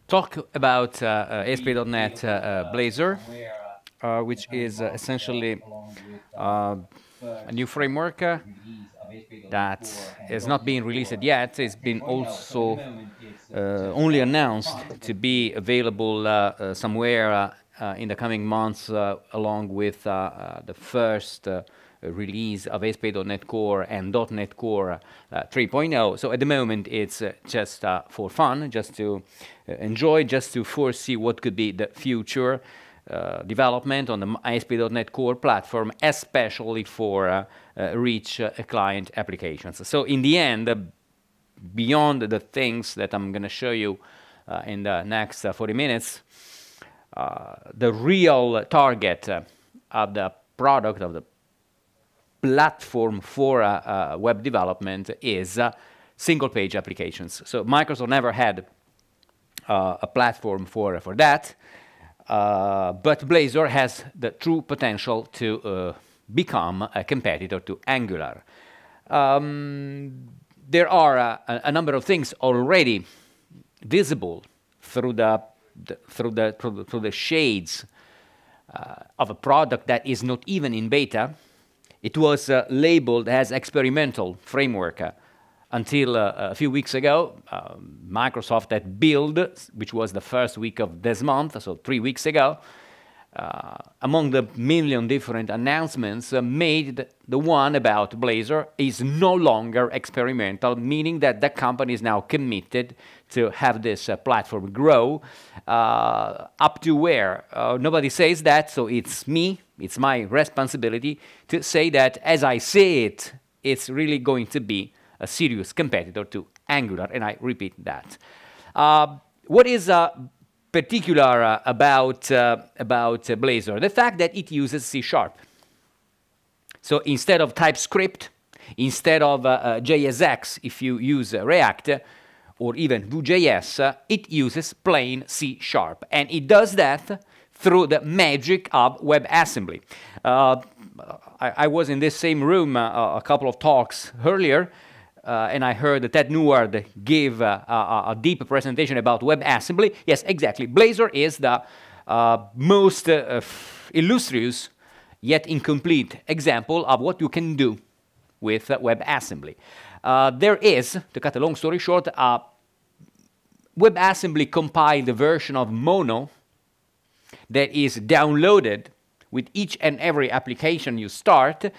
talk about ASP.NET Blazor, which is essentially a new framework that is not being released yet. It's been also only announced to be available somewhere in the coming months, along with the first release of ASP.NET Core and .NET Core 3.0. So at the moment, it's just for fun, just to enjoy, just to foresee what could be the future development on the ASP.NET Core platform, especially for rich client applications. So in the end, beyond the things that I'm going to show you in the next 40 minutes, the real target of the product, of the platform for web development is single-page applications. So Microsoft never had a platform for that, but Blazor has the true potential to become a competitor to Angular. There are a number of things already visible through the shades of a product that is not even in beta. It was labeled as experimental framework until a few weeks ago. Microsoft at Build, which was the first week of this month, so 3 weeks ago, among the million different announcements, made the one about Blazor is no longer experimental, meaning that the company is now committed to have this platform grow up to where nobody says that, so it's me, it's my responsibility to say that as I say it, it's really going to be a serious competitor to Angular, and I repeat that. What is particular about Blazor? The fact that it uses C#. So instead of TypeScript, instead of JSX, if you use React, or even Vue.js, it uses plain C#. And it does that through the magic of WebAssembly. I was in this same room a couple of talks earlier, and I heard Ted Neward give a deep presentation about WebAssembly. Yes, exactly. Blazor is the most illustrious yet incomplete example of what you can do with WebAssembly. There is, to cut a long story short, a WebAssembly compiled version of Mono that is downloaded with each and every application you start.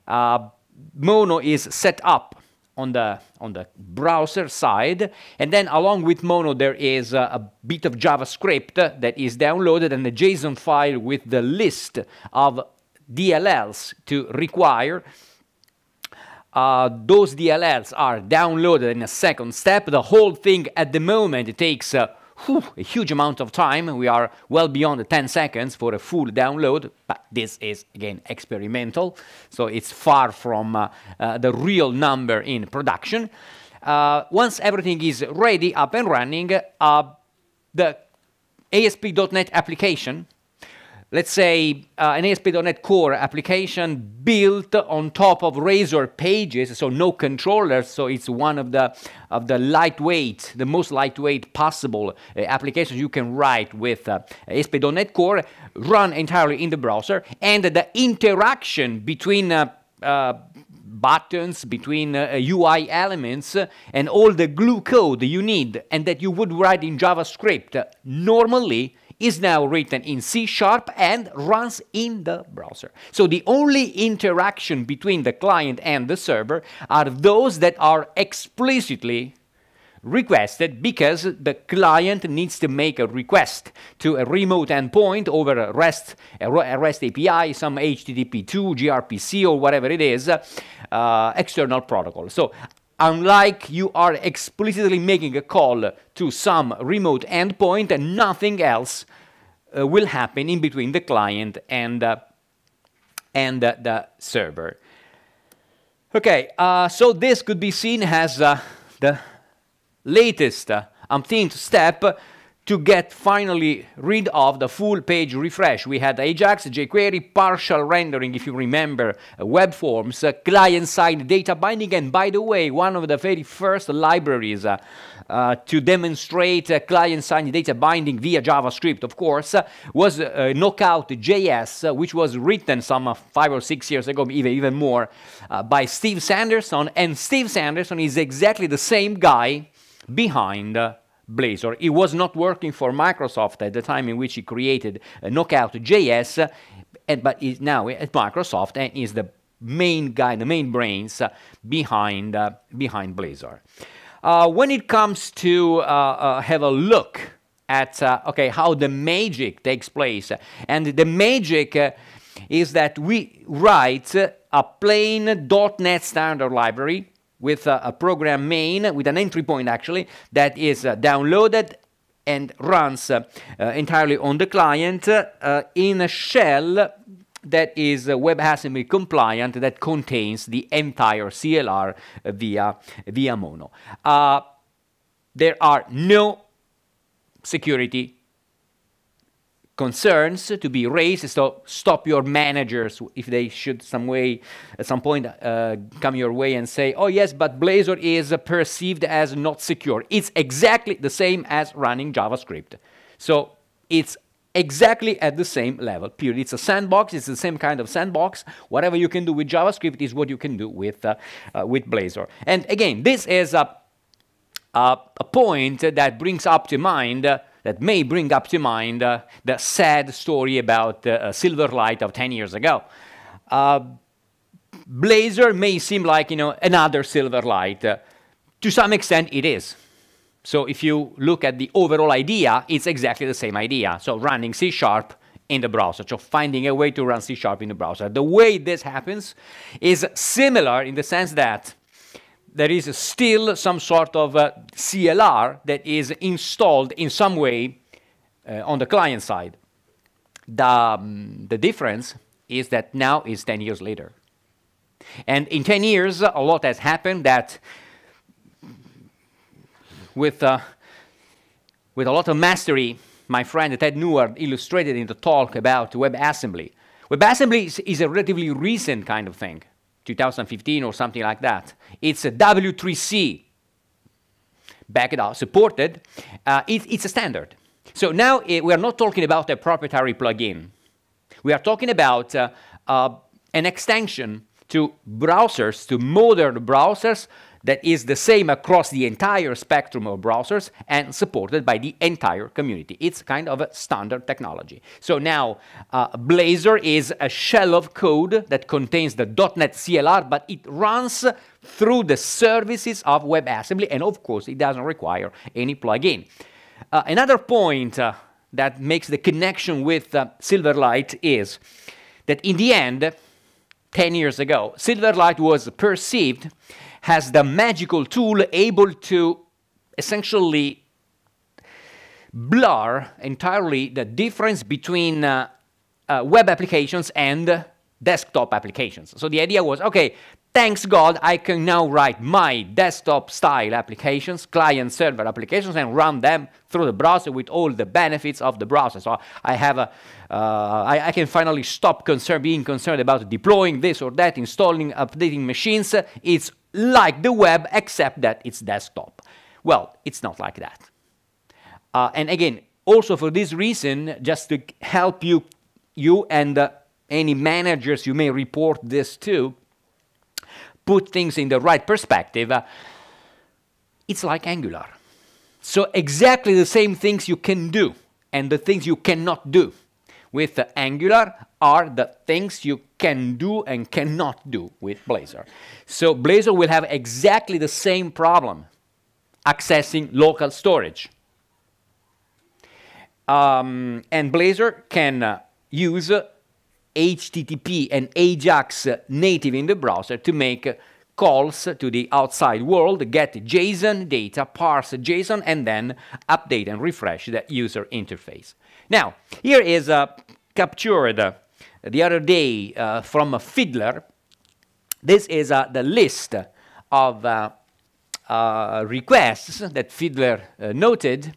Mono is set up on the browser side, and then along with Mono there is a bit of JavaScript that is downloaded, and the JSON file with the list of DLLs to require. Those DLLs are downloaded in a second step. The whole thing at the moment, it takes a huge amount of time. We are well beyond the 10 seconds for a full download, but this is, again, experimental, so it's far from the real number in production. Once everything is ready, up and running, the ASP.NET application, let's say an ASP.NET Core application built on top of Razor pages, so no controllers, so it's one of the lightweight, the most lightweight possible applications you can write with ASP.NET Core, run entirely in the browser, and the interaction between buttons, between UI elements, and all the glue code you need and that you would write in JavaScript normally is now written in C# and runs in the browser. So the only interaction between the client and the server are those that are explicitly requested, because the client needs to make a request to a remote endpoint over a REST API, some HTTP2, gRPC, or whatever it is, external protocol. So unlike you are explicitly making a call to some remote endpoint, and nothing else will happen in between the client and the server. Okay, so this could be seen as the latest umpteenth step to get finally rid of the full page refresh. We had Ajax, Jquery, partial rendering, if you remember, web forms, client-side data binding, and by the way, one of the very first libraries to demonstrate client-side data binding via JavaScript, of course, was Knockout.js, which was written some 5 or 6 years ago, even more, by Steve Sanderson. And Steve Sanderson is exactly the same guy behind Blazor. He was not working for Microsoft at the time in which he created Knockout.js, but is now at Microsoft and is the main guy, the main brains behind Blazor. When it comes to have a look at okay, how the magic takes place, and the magic is that we write a plain .NET standard library with a program main, with an entry point actually, that is downloaded and runs entirely on the client in a shell that is WebAssembly compliant, that contains the entire CLR via Mono. There are no security concerns to be raised, so stop your managers if they should at some point come your way and say, oh yes, but Blazor is perceived as not secure. It's exactly the same as running JavaScript. So it's exactly at the same level, period. It's a sandbox, it's the same kind of sandbox. Whatever you can do with JavaScript is what you can do with Blazor. And again, this is a point that brings up to mind that may bring up to mind the sad story about Silverlight of 10 years ago. Blazor may seem like, another Silverlight. To some extent, it is. So if you look at the overall idea, it's exactly the same idea. So running C# in the browser, so finding a way to run C# in the browser. The way this happens is similar in the sense that there is still some sort of CLR that is installed in some way on the client side. The difference is that now is 10 years later. And in 10 years, a lot has happened that with a lot of mastery, my friend Ted Neward illustrated in the talk about WebAssembly. WebAssembly is a relatively recent kind of thing. 2015 or something like that. It's a W3C backed up, supported. It's a standard. So now we are not talking about a proprietary plugin. We are talking about an extension to browsers, to modern browsers, that is the same across the entire spectrum of browsers and supported by the entire community. It's kind of a standard technology. So now Blazor is a shell of code that contains the .NET CLR, but it runs through the services of WebAssembly, and of course it doesn't require any plugin. Another point that makes the connection with Silverlight is that in the end, 10 years ago, Silverlight was perceived as the magical tool able to essentially blur entirely the difference between web applications and desktop applications. So the idea was, okay, thanks God, I can now write my desktop-style applications, client-server applications, and run them through the browser with all the benefits of the browser. So I have I can finally stop being concerned about deploying this or that, installing, updating machines. It's like the web, except that it's desktop. Well, it's not like that. And again, also for this reason, just to help you and any managers you may report this to, put things in the right perspective, it's like Angular. So exactly the same things you can do and the things you cannot do with Angular are the things you can do and cannot do with Blazor. So Blazor will have exactly the same problem accessing local storage. And Blazor can use HTTP and Ajax native in the browser to make calls to the outside world, get JSON data, parse JSON, and then update and refresh the user interface. Now, here is captured the other day from a Fiddler. This is the list of requests that Fiddler noted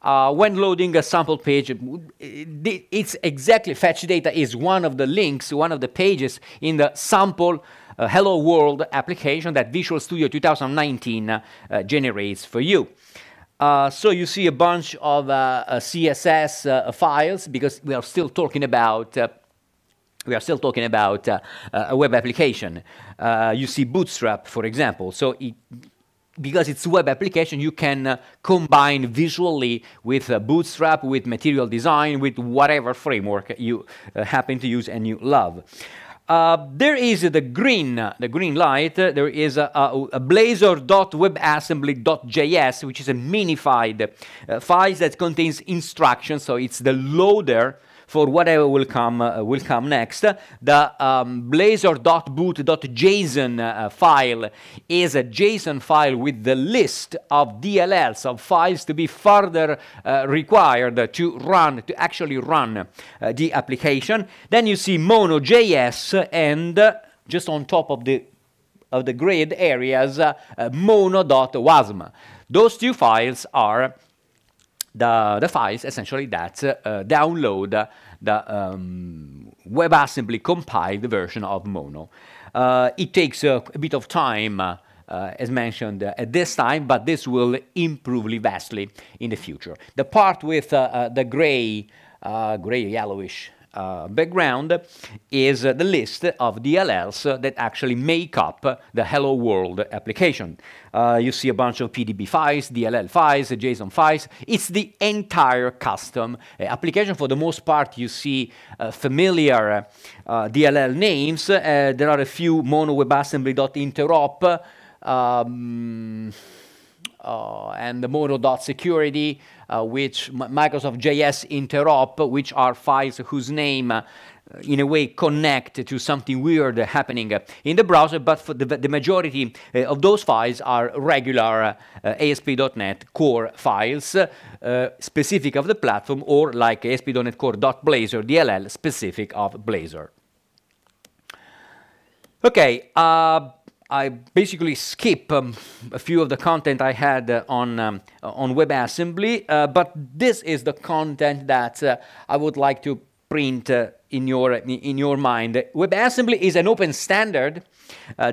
when loading a sample page. It's exactly, fetch data is one of the links, one of the pages in the sample Hello World application that Visual Studio 2019 generates for you. So you see a bunch of CSS files, because we are still talking about a web application. You see Bootstrap, for example. So because it's a web application, you can combine visually with Bootstrap, with material design, with whatever framework you happen to use and you love. There is the green light. There is a blazor.webassembly.js, which is a minified file that contains instructions. So it's the loader for whatever will come next. The blazor.boot.json file is a JSON file with the list of DLLs, of files to be further required to actually run the application. Then you see mono.js, and just on top of the grid areas, mono.wasm. Those two files are the files essentially that download the WebAssembly compiled version of Mono. It takes a bit of time, as mentioned at this time, but this will improve vastly in the future. The part with the gray yellowish background is the list of DLLs that actually make up the Hello World application. You see a bunch of PDB files, DLL files, JSON files. It's the entire custom application. For the most part, you see familiar DLL names. There are a few mono WebAssembly.interop and the mono.security, which Microsoft JS interop, which are files whose name in a way connect to something weird happening in the browser, but for the majority of those files are regular ASP.NET Core files specific of the platform, or like ASP.NET Core.Blazor DLL specific of Blazor. Okay, I basically skip a few of the content I had on WebAssembly, but this is the content that I would like to print in your mind. WebAssembly is an open standard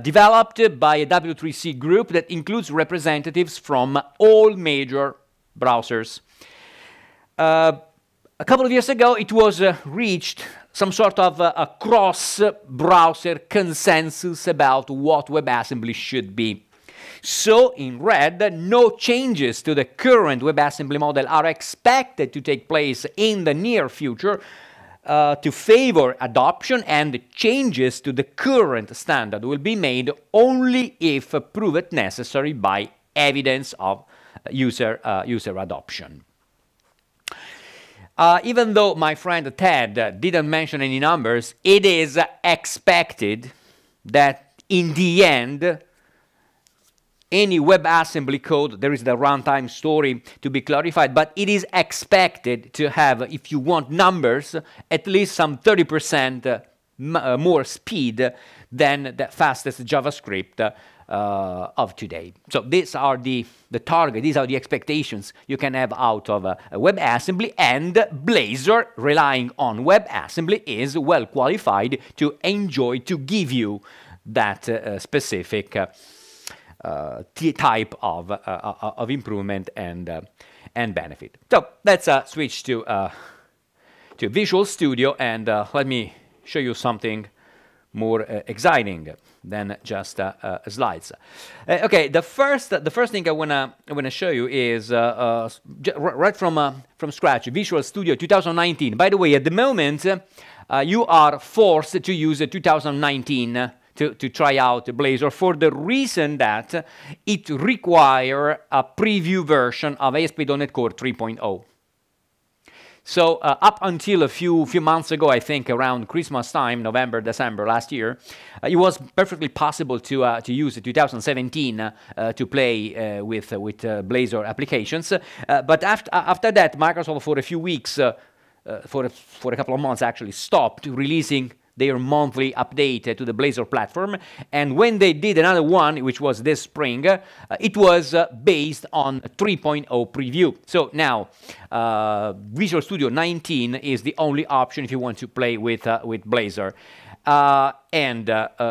developed by a W3C group that includes representatives from all major browsers. A couple of years ago, it was reached some sort of a cross-browser consensus about what WebAssembly should be. So, in red, no changes to the current WebAssembly model are expected to take place in the near future to favor adoption, and changes to the current standard will be made only if proved necessary by evidence of user adoption. Even though my friend Ted didn't mention any numbers, it is expected that in the end, any WebAssembly code, there is the runtime story to be clarified, but it is expected to have, if you want numbers, at least some 30% more speed than the fastest JavaScript of today. So these are the target, these are the expectations you can have out of WebAssembly, and Blazor, relying on WebAssembly, is well qualified to give you that specific type of improvement and benefit. So let's switch to Visual Studio, and let me show you something more exciting than just slides. Okay, the first thing I wanna show you is right from scratch, Visual Studio 2019. By the way, at the moment, you are forced to use 2019 to try out Blazor, for the reason that it requires a preview version of ASP.NET Core 3.0. So up until a few months ago, I think around Christmas time, November, December last year, it was perfectly possible to use 2017 to play with Blazor applications. But after that, Microsoft for a few weeks, for a couple of months actually, stopped releasing their monthly update to the Blazor platform, and when they did another one, which was this spring, it was based on 3.0 preview. So now Visual Studio 19 is the only option if you want to play with Blazor.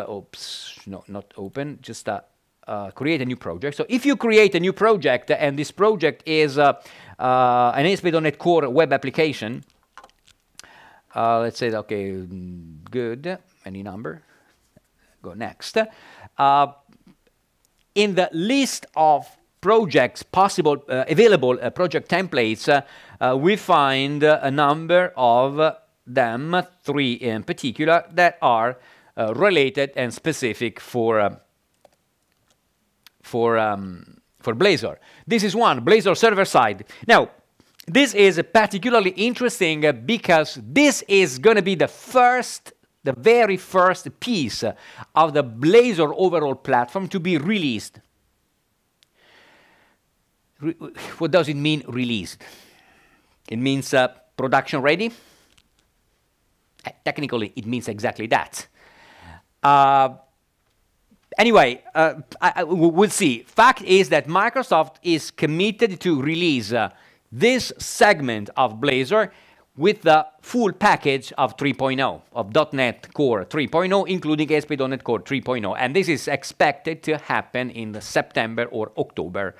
Oops, no, not open, just create a new project. So if you create a new project and this project is an ASP.NET Core web application, let's say, okay, good, any number, go next. In the list of projects possible, available project templates, we find a number of them, 3 in particular, that are related and specific for Blazor. This is one, Blazor server side. Now, this is particularly interesting because this is going to be the very first piece of the Blazor overall platform to be released. What does it mean, released? It means production ready. Technically, it means exactly that. Anyway, we'll see. Fact is that Microsoft is committed to release this segment of Blazor with the full package of 3.0, of .NET Core 3.0, including ASP.NET Core 3.0. And this is expected to happen in the September or October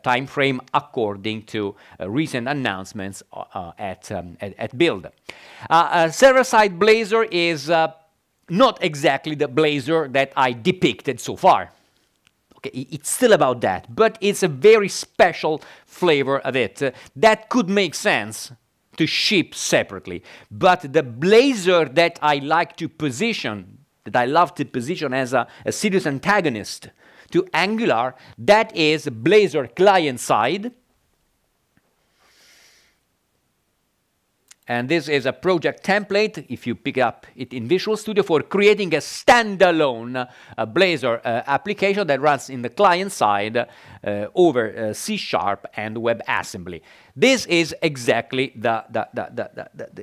timeframe, according to recent announcements at Build. Server-side Blazor is not exactly the Blazor that I depicted so far. Okay, it's still about that, but it's a very special flavor of it that could make sense to ship separately. But the Blazor that I like to position, that I love to position as a serious antagonist to Angular, that is Blazor client-side. And this is a project template, if you pick up it in Visual Studio, for creating a standalone Blazor application that runs in the client side over C# and WebAssembly. This is exactly the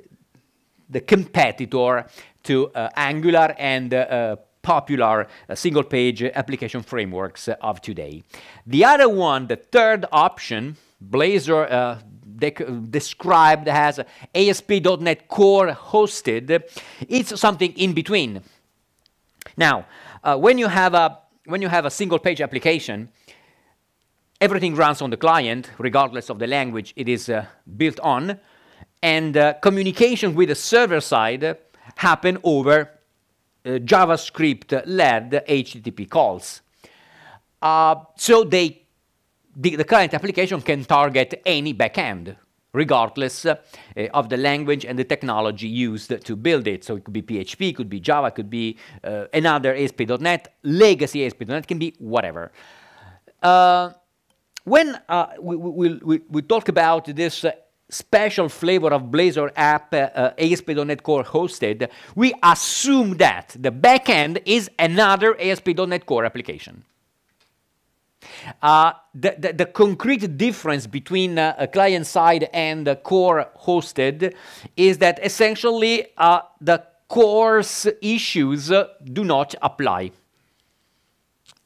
competitor to Angular and popular single-page application frameworks of today. The other one, the third option, Blazor described as ASP.NET Core hosted, it's something in between. Now, when you have a single-page application, everything runs on the client, regardless of the language it is built on, and communication with the server side happen over JavaScript-led HTTP calls. So the client application can target any backend, regardless of the language and the technology used to build it. So it could be PHP, it could be Java, it could be another ASP.NET, legacy ASP.NET, can be whatever. When we talk about this special flavor of Blazor app, ASP.NET Core hosted, we assume that the backend is another ASP.NET Core application. The concrete difference between a client side and the core hosted is that essentially the core's issues do not apply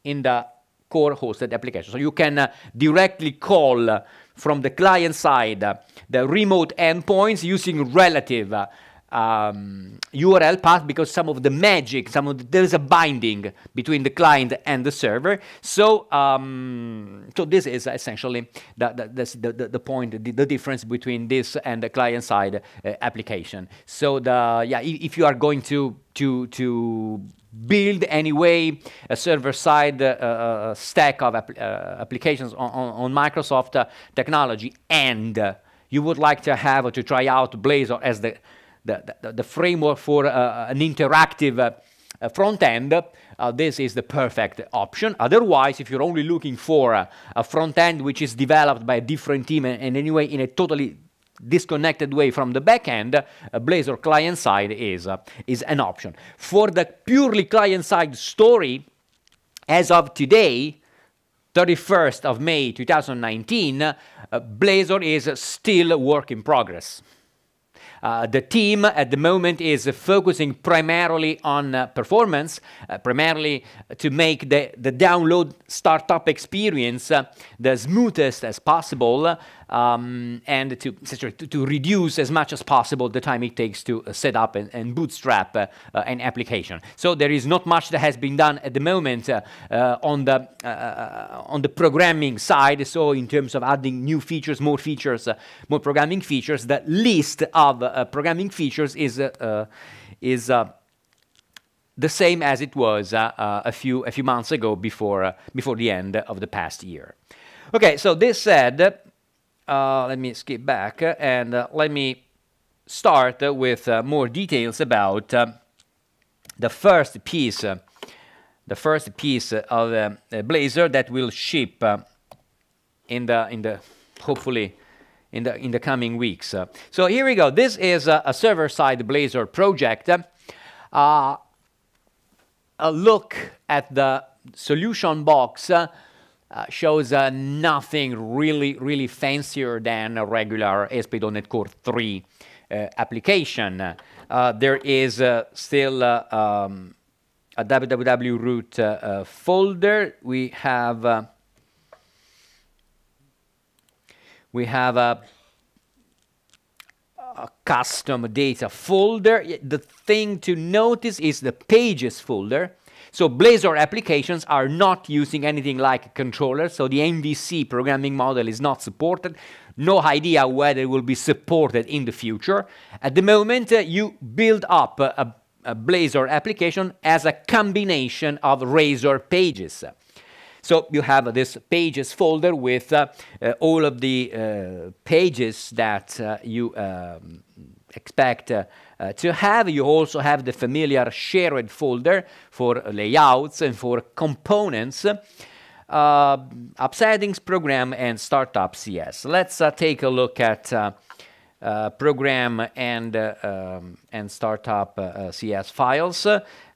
in the core hosted application. So you can directly call from the client side the remote endpoints using relative URL path, because some of the magic, there is a binding between the client and the server. So, so this is essentially the point, the difference between this and the client-side application. So, if you are going to build anyway a server-side stack of applications on Microsoft technology, and you would like to have to try out Blazor as the framework for an interactive front end, this is the perfect option. Otherwise, if you're only looking for a front end which is developed by a different team and anyway in a totally disconnected way from the back end, Blazor client side is an option. For the purely client side story, as of today, 31st of May 2019, Blazor is still a work in progress. The team at the moment is focusing primarily on performance, primarily to make the download startup experience the smoothest as possible, and to reduce as much as possible the time it takes to set up and bootstrap an application. So there is not much that has been done at the moment on the programming side. So in terms of adding new features, more programming features, the list of programming features is the same as it was a few months ago before the end of the past year. Okay, so this said, let me skip back and let me start with more details about the first piece of Blazor that will ship hopefully in the coming weeks. So here we go. This is a server-side Blazor project. A look at the solution box shows nothing really fancier than a regular ASP.NET Core 3 application. There is still a www root folder. We have a custom data folder. The thing to notice is the pages folder. So Blazor applications are not using anything like a controller, so the MVC programming model is not supported. No idea whether it will be supported in the future. At the moment, you build up a Blazor application as a combination of Razor pages. So you have this pages folder with all of the pages that you expect to have. You also have the familiar shared folder for layouts and for components, app settings, program, and startup CS. Let's take a look at program and startup CS files.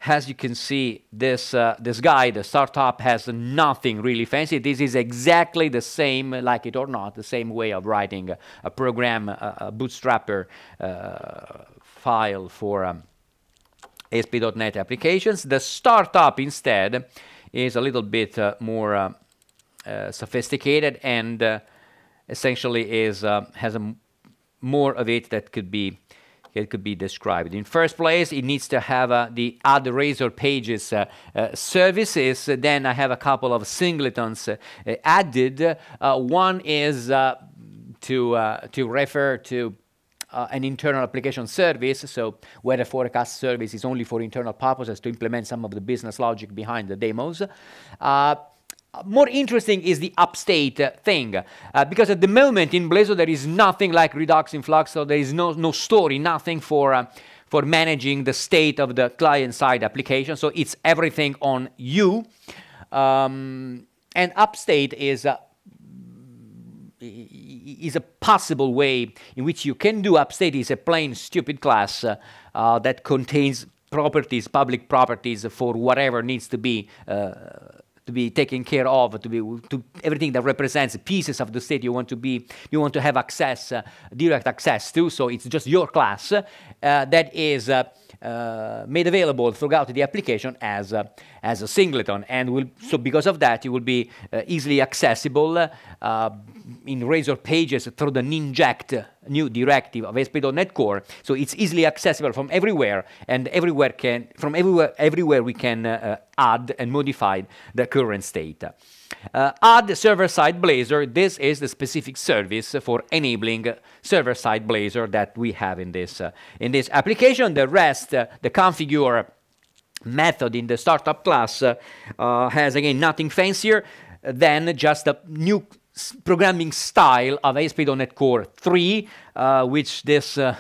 As you can see, this guide, the startup, has nothing really fancy. This is exactly the same, like it or not, the same way of writing a program, a bootstrapper file for ASP.NET applications. The startup instead is a little bit more sophisticated and essentially has more of it that could be described. In first place, it needs to have the add Razor pages services. Then I have a couple of singletons added. One is to refer to an internal application service, so weather forecast service is only for internal purposes to implement some of the business logic behind the demos. More interesting is the upstate thing, because at the moment in Blazor there is nothing like Redux in Flux, so there is no story, nothing for managing the state of the client-side application, so it's everything on you. And upstate is a possible way in which you can do. Upstate is a plain stupid class that contains properties, public properties for whatever needs to be taken care of, to everything that represents pieces of the state you want to have access, direct access to. So it's just your class that is made available throughout the application as a singleton, and so because of that you will be easily accessible in Razor pages through the ninject new directive of ASP.NET Core. So it's easily accessible from everywhere, and everywhere we can add and modify the current state. Add server-side Blazor. This is the specific service for enabling server-side Blazor that we have in this application. The rest, the configure method in the startup class, has again nothing fancier than just a new programming style of ASP.NET Core 3, which the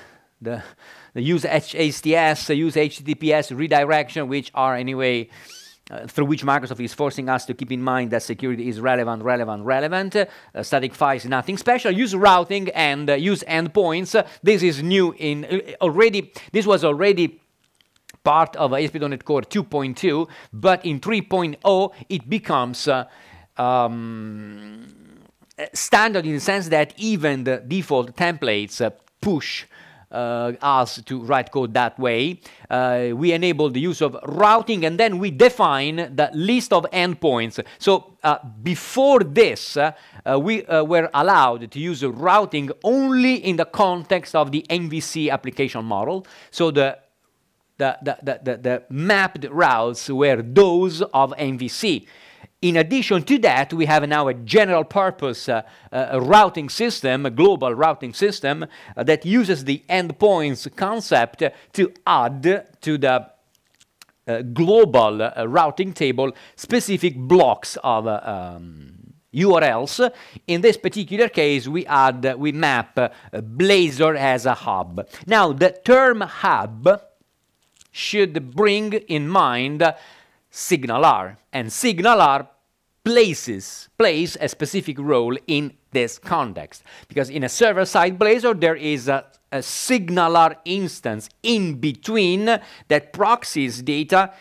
use HTTPS, use HTTPS redirection, which are anyway through which Microsoft is forcing us to keep in mind that security is relevant. Static files, nothing special. Use routing and use endpoints. This is new this was already part of ASP.NET Core 2.2, but in 3.0 it becomes standard in the sense that even the default templates push us to write code that way. We enable the use of routing, and then we define the list of endpoints. So before this, we were allowed to use routing only in the context of the MVC application model. So the mapped routes were those of MVC. In addition to that, we have now a general purpose routing system, a global routing system that uses the endpoints concept to add to the global routing table specific blocks of URLs. In this particular case, we map Blazor as a hub. Now, the term hub should bring in mind SignalR, and SignalR plays a specific role in this context, because in a server-side Blazor there is a SignalR instance in between that proxies data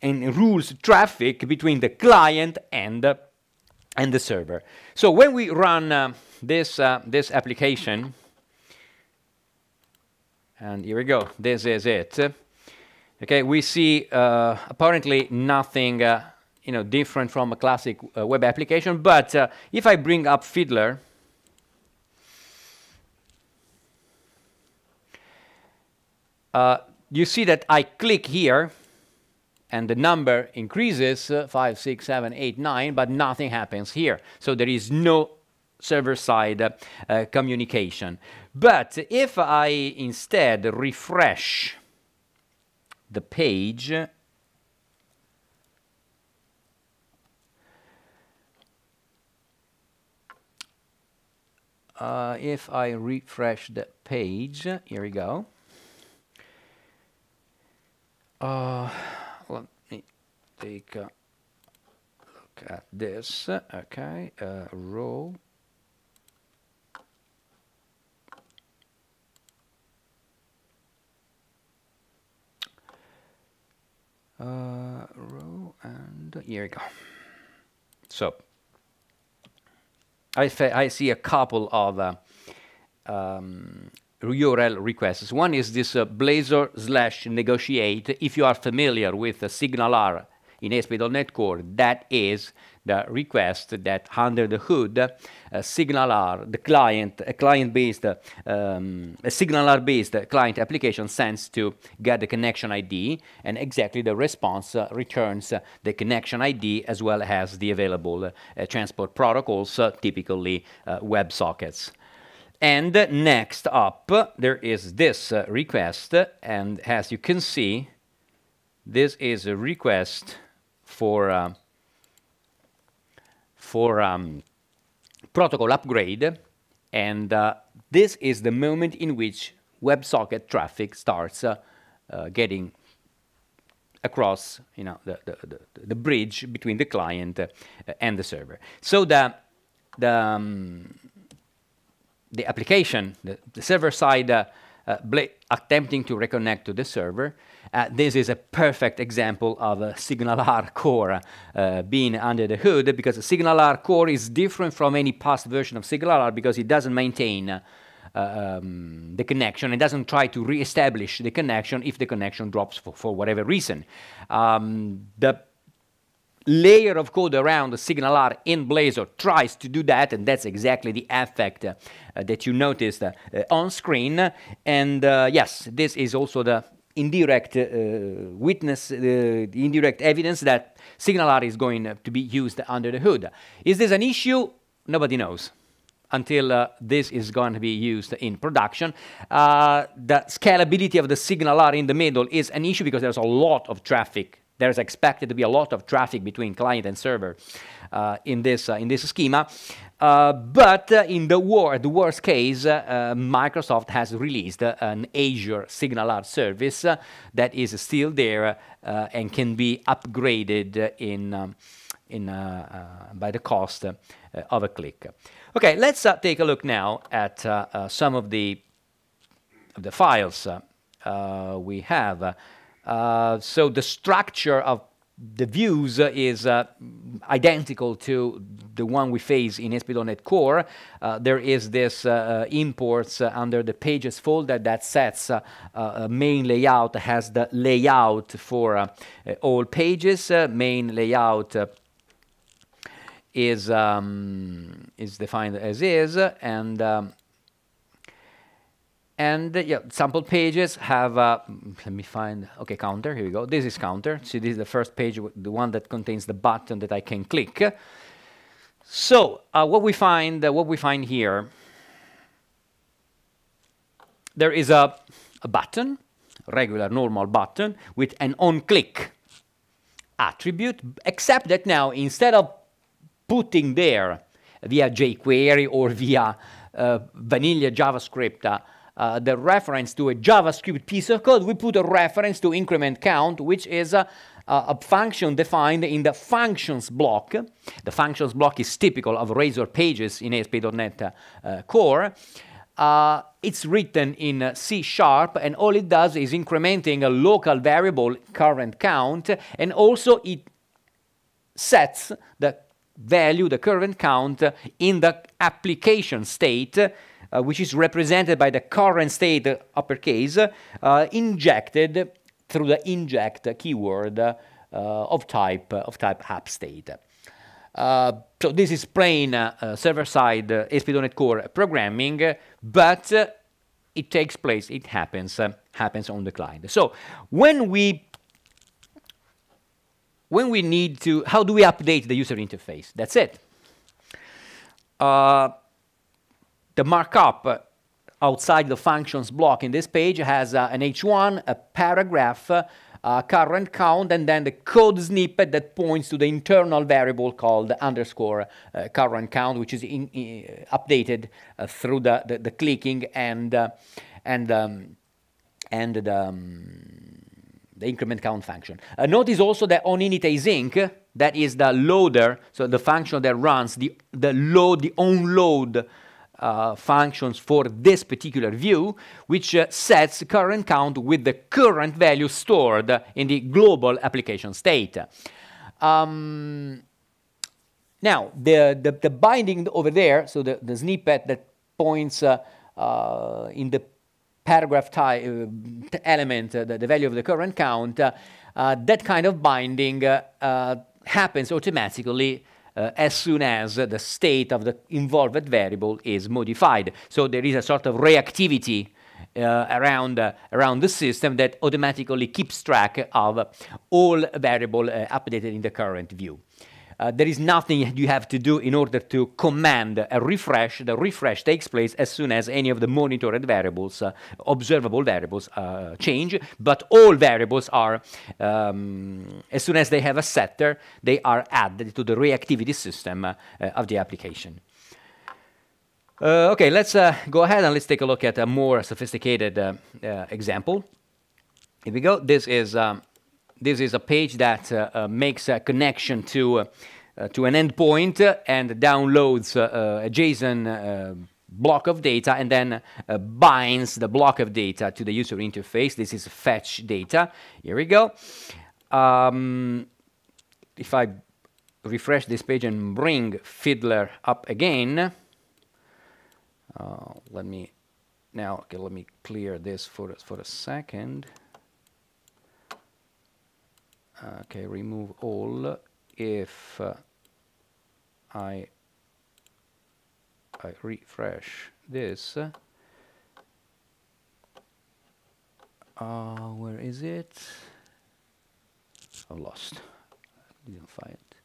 and rules traffic between the client and the server. So when we run this application, and here we go, this is it. Okay, we see apparently nothing different from a classic web application, but if I bring up Fiddler, you see that I click here and the number increases 5, 6, 7, 8, 9, but nothing happens here. So there is no server-side communication. But if I instead refresh the page, if I refresh the page, here we go. Let me take a look at this. Okay, row. Row, and here we go. So I see a couple of URL requests. One is this Blazor/negotiate. If you are familiar with SignalR in ASP.NET Core, that is the request that under the hood, SignalR, the client, a SignalR-based client application sends to get the connection ID, and exactly the response returns the connection ID as well as the available transport protocols, typically WebSockets. And next up, there is this request, and as you can see, this is a request for protocol upgrade, and this is the moment in which WebSocket traffic starts getting across, the bridge between the client and the server. So the application, the server side attempting to reconnect to the server. This is a perfect example of a SignalR core being under the hood, because a SignalR core is different from any past version of SignalR because it doesn't maintain the connection. It doesn't try to re-establish the connection if the connection drops for whatever reason. The layer of code around the SignalR in Blazor tries to do that, and that's exactly the effect that you noticed on screen. And yes, this is also the indirect the indirect evidence that SignalR is going to be used under the hood. Is this an issue? Nobody knows until this is going to be used in production. The scalability of the SignalR in the middle is an issue because there's a lot of traffic. There's expected to be a lot of traffic between client and server in this schema. But in the worst case, Microsoft has released an Azure SignalR service that is still there and can be upgraded by the cost of a click. Okay, let's take a look now at some of the files we have. So the structure of the views is identical to the one we face in ASP.NET Core. There is this imports under the pages folder that sets main layout, has the layout for all pages. Main layout is defined as is, and yeah, sample pages have, let me find, okay, counter, here we go. This is counter. See, this is the first page, the one that contains the button that I can click. So what we find here, there is a button, regular normal button, with an on-click attribute, except that now instead of putting there via jQuery or via vanilla JavaScript the reference to a JavaScript piece of code, we put a reference to increment count, which is a function defined in the functions block. The functions block is typical of Razor pages in ASP.NET Core. It's written in C#, and all it does is incrementing a local variable current count, and also it sets the value, the current count, in the application state, which is represented by the current state, uppercase, injected through the inject keyword of type app state. So this is plain server-side ASP.NET Core programming, but it takes place, it happens on the client. So when we need to, how do we update the user interface? That's it. The markup outside the functions block in this page has an H1, a paragraph, current count, and then the code snippet that points to the internal variable called underscore current count, which is updated through the clicking and the increment count function. Notice also that on init that is the loader, so the function that runs the onload functions for this particular view, which sets current count with the current value stored in the global application state. Now, the binding over there, so the snippet that points in the paragraph element, the value of the current count, that kind of binding happens automatically as soon as the state of the involved variable is modified. So there is a sort of reactivity around the system that automatically keeps track of all variable updated in the current view. There is nothing you have to do in order to command a refresh. The refresh takes place as soon as any of the monitored variables, observable variables, change, but all variables are, as soon as they have a setter, they are added to the reactivity system of the application. Okay, let's go ahead and let's take a look at a more sophisticated example. Here we go. This is a page that makes a connection to an endpoint and downloads a JSON block of data and then binds the block of data to the user interface. This is fetch data. Here we go. If I refresh this page and bring Fiddler up again, let me clear this for a second. Okay, remove all. If I refresh this, where is it? I've lost. Didn't find it.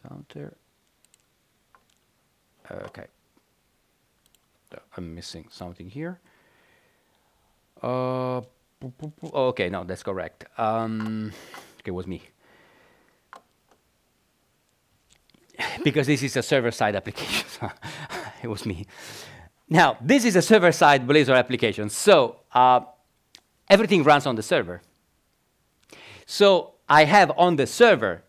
Counter. Okay. I'm missing something here. Okay, no, that's correct. Okay, it was me. Because this is a server-side application. It was me. Now, this is a server-side Blazor application. So everything runs on the server. So I have on the server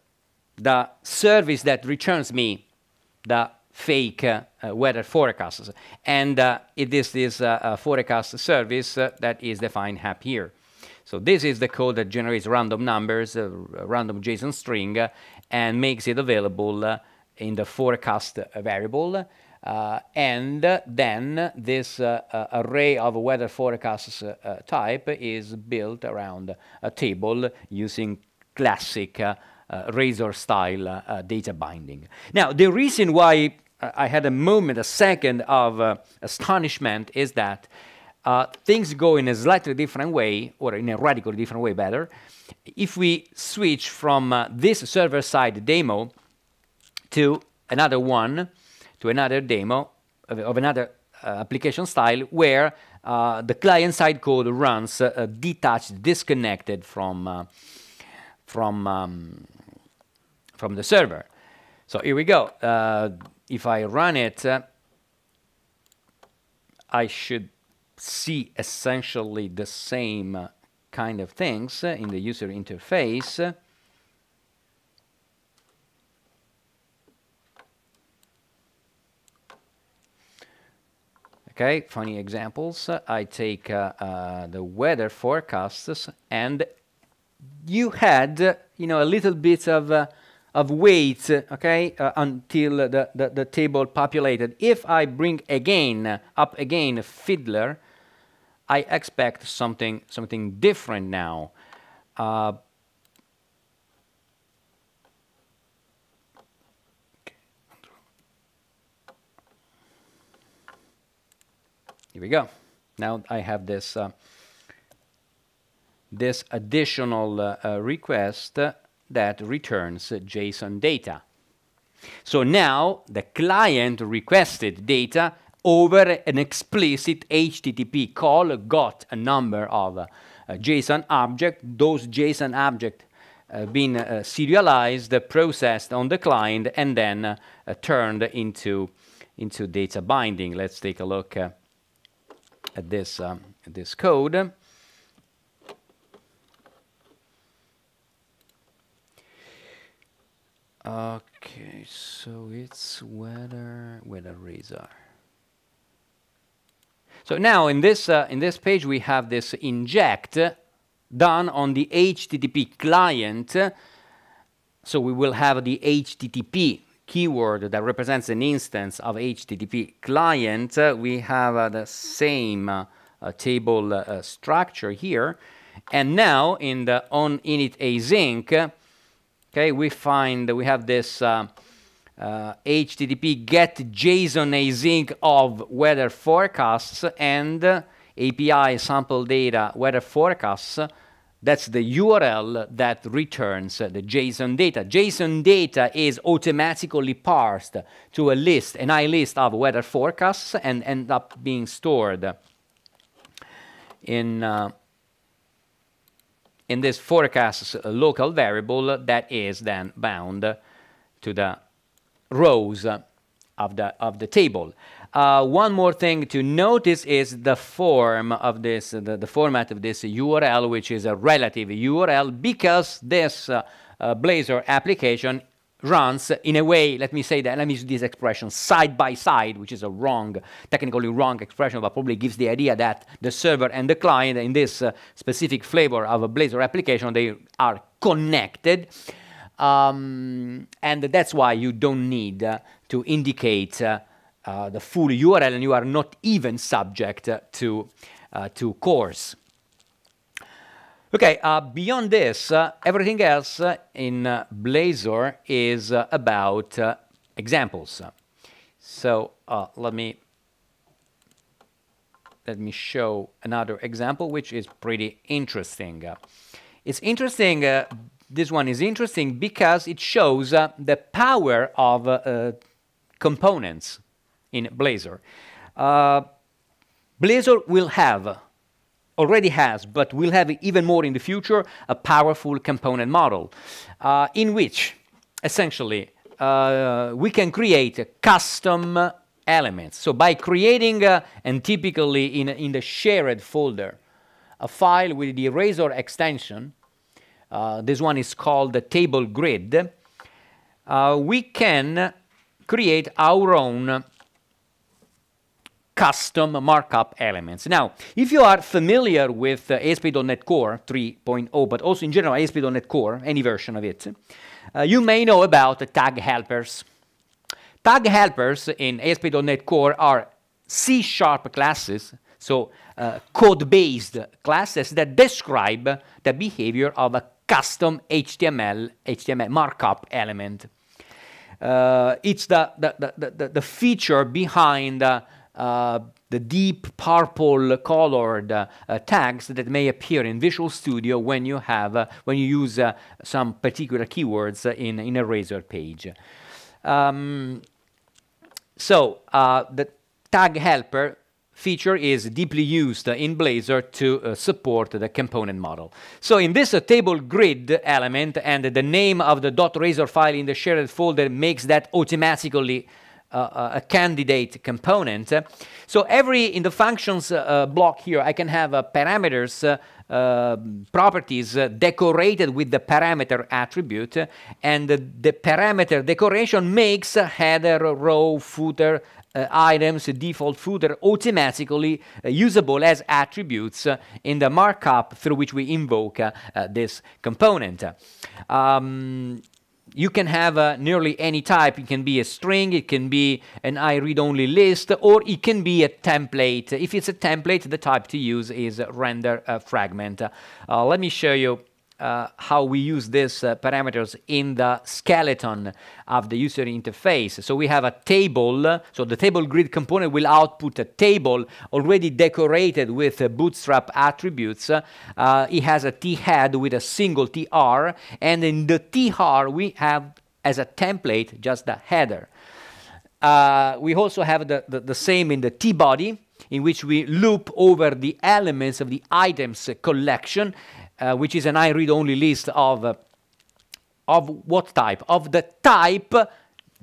the service that returns me the fake weather forecasts. And it is this forecast service that is defined up here. So this is the code that generates random numbers, a random JSON string, and makes it available in the forecast variable. And then this array of weather forecasts type is built around a table using classic Razor style data binding. Now, the reason why I had a second of astonishment is that things go in a slightly different way, or in a radically different way better, if we switch from this server-side demo to another one, to another demo of another application style where the client-side code runs detached, disconnected from the server. So here we go. If I run it, I should see essentially the same kind of things in the user interface. Okay, funny examples. I take the weather forecasts, and you had, a little bit of wait, okay, until the table populated. If I bring up again Fiddler, I expect something different now. Here we go. Now I have this this additional request that returns JSON data. So now the client requested data over an explicit HTTP call, got a number of JSON objects. Those JSON objects been serialized, processed on the client, and then turned into data binding. Let's take a look at this code. Okay, so it's weather Razor. So now in this page we have this inject done on the HTTP client. So we will have the HTTP keyword that represents an instance of HTTP client. We have the same table structure here, and now in the onInit async, okay, we have this HTTP get JSON async of weather forecasts and API sample data weather forecasts. That's the URL that returns the JSON data. JSON data is automatically parsed to an iList of weather forecasts and end up being stored in this forecasts local variable that is then bound to the rows of the table. One more thing to notice is the form of this, the format of this URL, which is a relative URL, because this Blazor application runs in a way, let me use this expression, side by side, which is a technically wrong expression, but probably gives the idea that the server and the client in this specific flavor of a Blazor application, they are connected. And that's why you don't need to indicate the full URL, and you are not even subject to CORS. Okay, beyond this, everything else in Blazor is about examples. So let me show another example, which is pretty interesting. It's interesting. This one is interesting because it shows the power of components in Blazor. Blazor will have, already has, but will have even more in the future, a powerful component model in which, essentially, we can create custom elements. So by creating, and typically in the shared folder, a file with the Razor extension, this one is called the table grid, we can create our own custom markup elements. Now, if you are familiar with ASP.NET Core 3.0, but also in general ASP.NET Core, any version of it, you may know about the tag helpers. Tag helpers in ASP.NET Core are C# classes, so code-based classes that describe the behavior of a custom HTML markup element. It's the feature behind the deep purple colored tags that may appear in Visual Studio when you use some particular keywords in a Razor page. The tag helper feature is deeply used in Blazor to support the component model. So in this table grid element, and the name of the .razor file in the shared folder makes that automatically a candidate component. So in the functions block here, I can have parameters, properties decorated with the parameter attribute, and the parameter decoration makes a header, row, footer, items, default footer automatically usable as attributes in the markup through which we invoke this component. You can have nearly any type. It can be a string, it can be an read-only list, or it can be a template. If it's a template, the type to use is render fragment. Let me show you how we use these parameters in the skeleton of the user interface. So we have a table. So the table grid component will output a table already decorated with Bootstrap attributes. It has a t-head with a single tr, and in the tr we have as a template just the header. We also have the same in the t-body, in which we loop over the elements of the items collection, which is an read-only list of what type? Of the type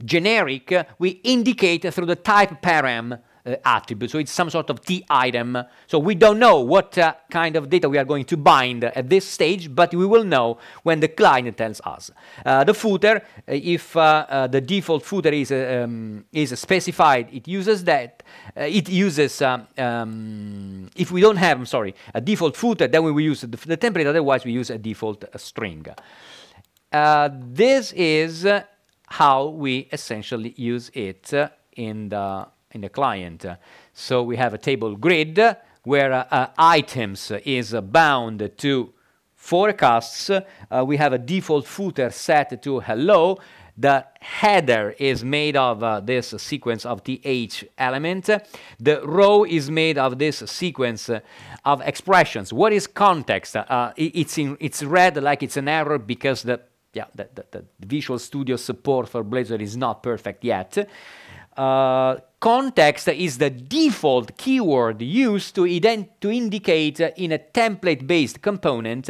generic we indicate through the type param attribute. So it's some sort of t item. So we don't know what kind of data we are going to bind at this stage, but we will know when the client tells us. The footer, if the default footer is specified, it uses that. If we don't have, a default footer, then we will use the template. Otherwise, we use a default string. This is how we essentially use it in the client. So we have a table grid where items is bound to forecasts. We have a default footer set to hello. The header is made of this sequence of th element. The row is made of this sequence of expressions. What is context? It's read like it's an error because the Visual Studio support for Blazor is not perfect yet. Context is the default keyword used to indicate in a template-based component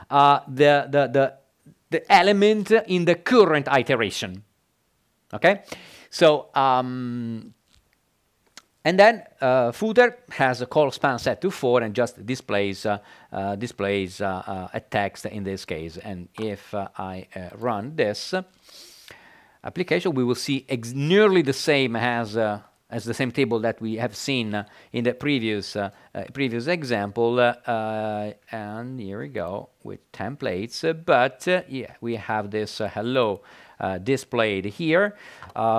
the element in the current iteration. Okay, so and then footer has a call span set to 4 and just displays a text in this case. And if I run this application, we will see nearly the same as the same table that we have seen in the previous example, and here we go with templates. But yeah, we have this hello displayed here.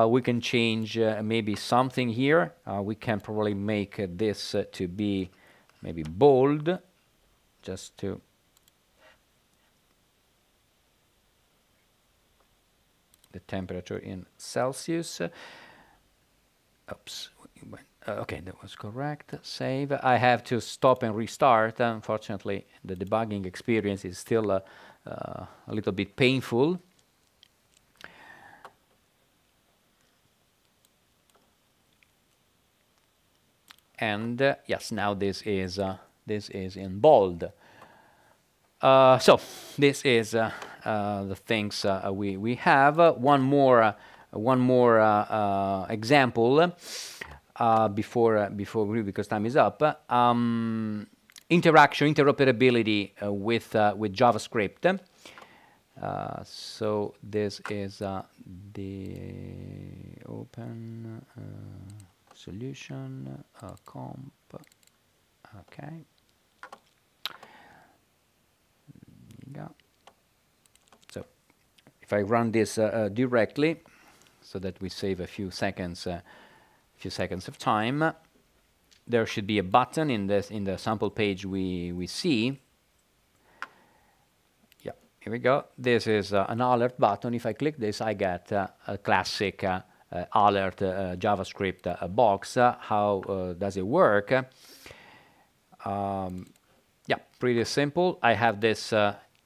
We can change maybe something here. We can probably make this to be maybe bold, just to the temperature in Celsius. Oops. Okay, that was correct. Save. I have to stop and restart. Unfortunately, the debugging experience is still a little bit painful. And yes, now this is in bold. So this is the things we have. One more example before because time is up. Interoperability with JavaScript. So this is the open solution comp. Okay. Yeah. So if I run this directly, so that we save a few seconds of time, there should be a button in the sample page we see. Yeah, here we go. This is an alert button. If I click this, I get a classic alert JavaScript box. How does it work? Yeah, pretty simple. I have this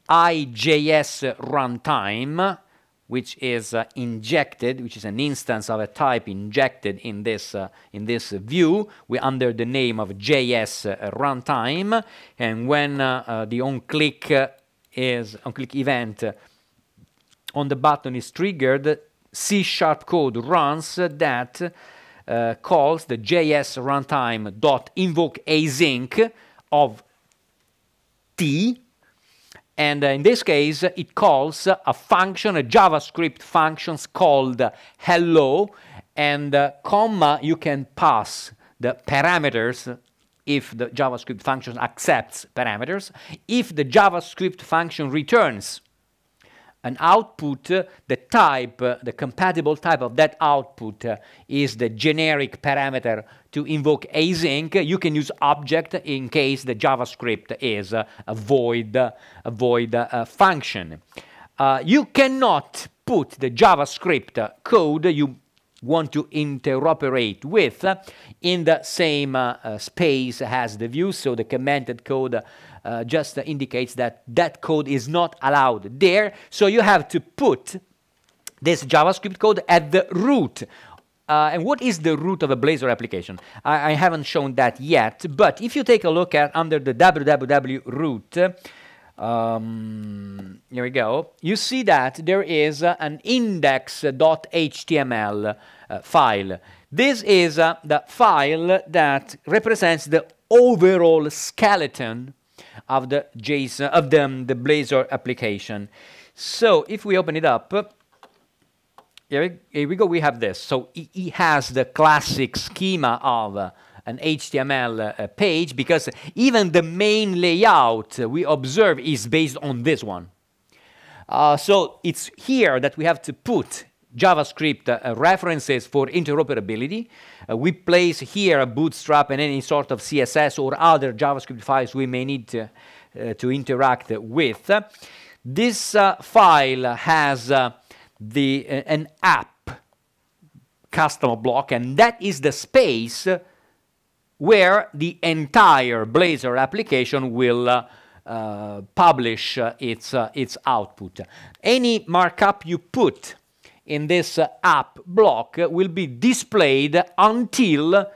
IJS runtime, which is injected, which is an instance of a type injected in this view. We're under the name of JS runtime, and when the onClick event on the button is triggered, C# code runs that calls the JS runtime dot invoke async of T, and in this case it calls a function, a JavaScript function called hello, and comma, you can pass the parameters if the JavaScript function accepts parameters. If the JavaScript function returns an output, the type, the compatible type of that output is the generic parameter to invoke async. You can use object in case the JavaScript is a void function. You cannot put the JavaScript code you want to interoperate with in the same space as the view, so the commented code just indicates that that code is not allowed there. So you have to put this JavaScript code at the root. And what is the root of a Blazor application? I haven't shown that yet, but if you take a look at under the www root, here we go, you see that there is an index.html file. This is the file that represents the overall skeleton of the JSON of the Blazor application. So if we open it up, here we go, we have this. So it has the classic schema of an HTML page, because even the main layout we observe is based on this one. So it's here that we have to put JavaScript references for interoperability. We place here a Bootstrap and any sort of CSS or other JavaScript files we may need to interact with. This file has an app custom block, and that is the space where the entire Blazor application will publish its output. Any markup you put in this app block will be displayed until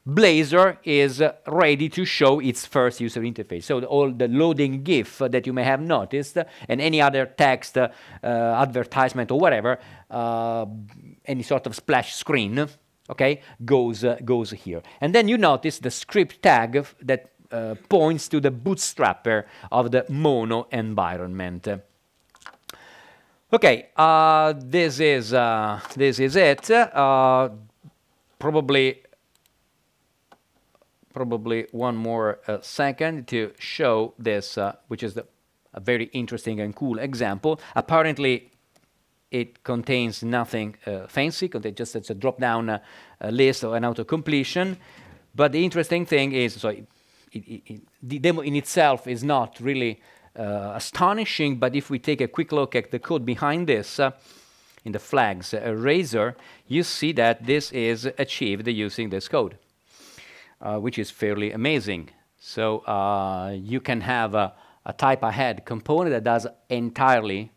Blazor is ready to show its first user interface. So all the loading GIF that you may have noticed, and any other text, advertisement or whatever, any sort of splash screen, okay, goes here. And then you notice the script tag that points to the bootstrapper of the mono environment. Okay, this is it. Probably one more second to show this, which is a very interesting and cool example. Apparently, it contains nothing fancy. It's a drop-down list or an auto-completion. But the interesting thing is, so the demo in itself is not really astonishing, but if we take a quick look at the code behind this, in the flags eraser, you see that this is achieved using this code, which is fairly amazing. So you can have a type ahead component that does entirely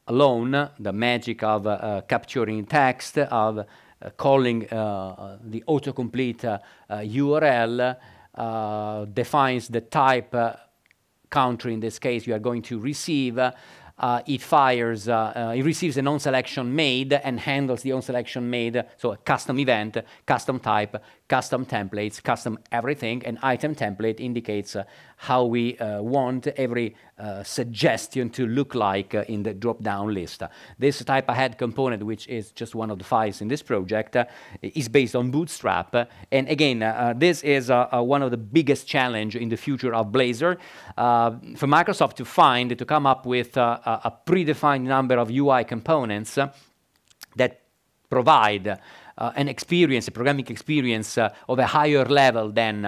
alone the magic of capturing text, of calling the autocomplete URL, defines the type country, in this case you are going to receive. It fires, it receives an onSelection made and handles the onSelection made, so a custom event, custom type, custom templates, custom everything, and item template indicates how we want every suggestion to look like in the drop-down list. This type ahead component, which is just one of the files in this project, is based on Bootstrap. And again, this is one of the biggest challenge in the future of Blazor for Microsoft to come up with a predefined number of UI components that provide an experience, a programming experience of a higher level than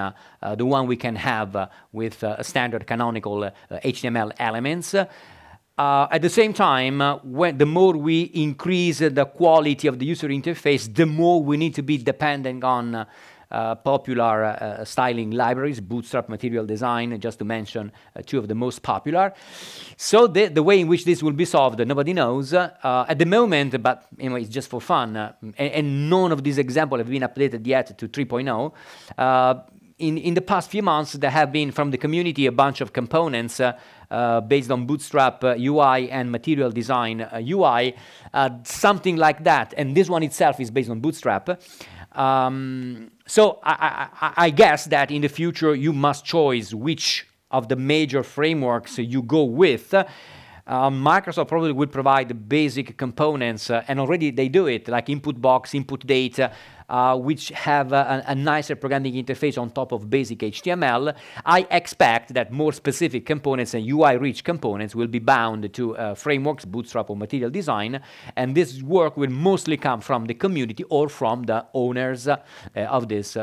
the one we can have with standard canonical HTML elements. At the same time, the more we increase the quality of the user interface, the more we need to be dependent on popular styling libraries, Bootstrap, Material Design, just to mention two of the most popular. So the way in which this will be solved, nobody knows at the moment, but anyway, it's just for fun. And none of these examples have been updated yet to 3.0. In the past few months, there have been from the community a bunch of components based on Bootstrap UI and Material Design UI, something like that. And this one itself is based on Bootstrap. So I guess that in the future you must choose which of the major frameworks you go with. Microsoft probably will provide the basic components, and already they do it, like input box, input date, which have a nicer programming interface on top of basic HTML. I expect that more specific components and UI-rich components will be bound to frameworks, Bootstrap or Material Design, and this work will mostly come from the community or from the owners of this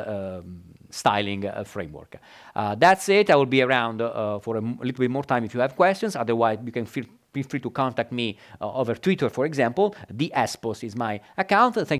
styling framework. That's it. I will be around for a little bit more time if you have questions. Otherwise, you can feel free to contact me over Twitter, for example. The Espos is my account. Thank